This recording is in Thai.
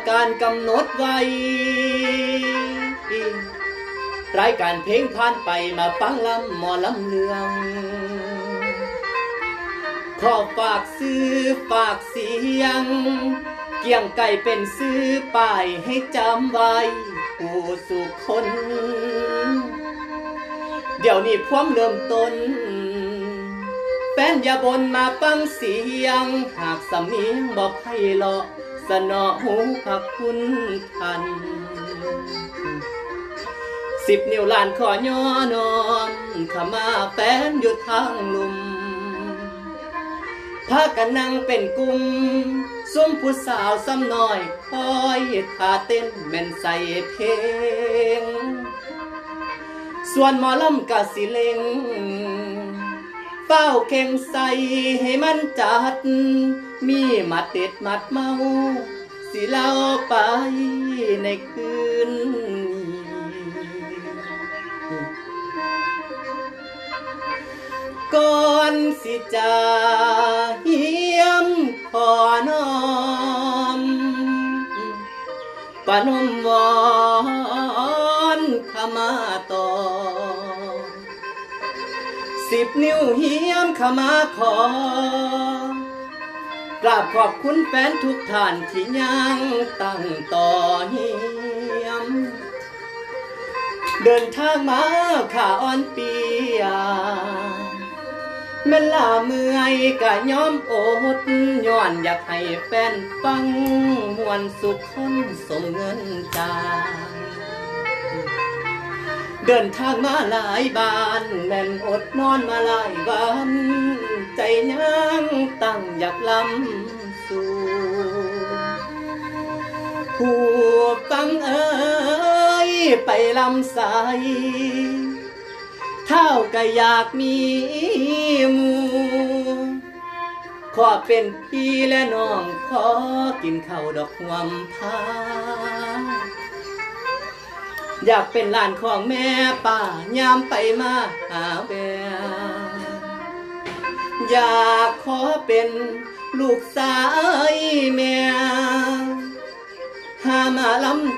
การกำหนดไว้รายการเพลงผ่านไปมาฟังลำหมอลำเลืองขอฝากซื้อฝากเสียงเกี่ยงไก่เป็นซื้อป้ายให้จำไว้ผู้สุคน เดี๋ยวนี้พร้อมเริ่มต้นแฟนอย่าบ่นมาฟังเสียงหากสำเนียงบอกให้เลาะสนอหูพักคุณทัน10 นิ้วล้านขอย่อนอมข้ามาแฟนอยู่ทางลุมพากันนั่งเป็นกลุ่มซุ่มผู้สาวซ้ำน้อยคอยท่าเต้นแม่นใส่เพลงส่วนหมอลำกะสิเล็งเฝ้าเข่งใส่ให้มันจัดมีมัดเด็ดมัดเมาสิเล่าไปในคืนก่อนสิจะเฮียมขอน้อมปนมวอนขมาต่อ10 นิ้วเฮียมขมาขอกราบขอบคุณแฟนทุกท่านที่ยังตั้งต่อเฮียมเดินทางมาขาอ่อนเปียแม่ลาเมื่อยกะยอมอดย้อนอยากให้แฟนฟังมวนสุขคนสมเงินจางเดินทางมาหลายบ้านแม่นอดนอนมาหลายวันใจยังตั้งอยากลำสู่ผู้ฟังเอ้ยไปลำใสเท่าก็อยากมีหมู่ขอเป็นพี่และน้องขอกินข้าวดอกหวมพาอยากเป็นหลานของแม่ป่ายามไปมาหาแววอยากขอเป็นลูกสาวแม่หามาลำ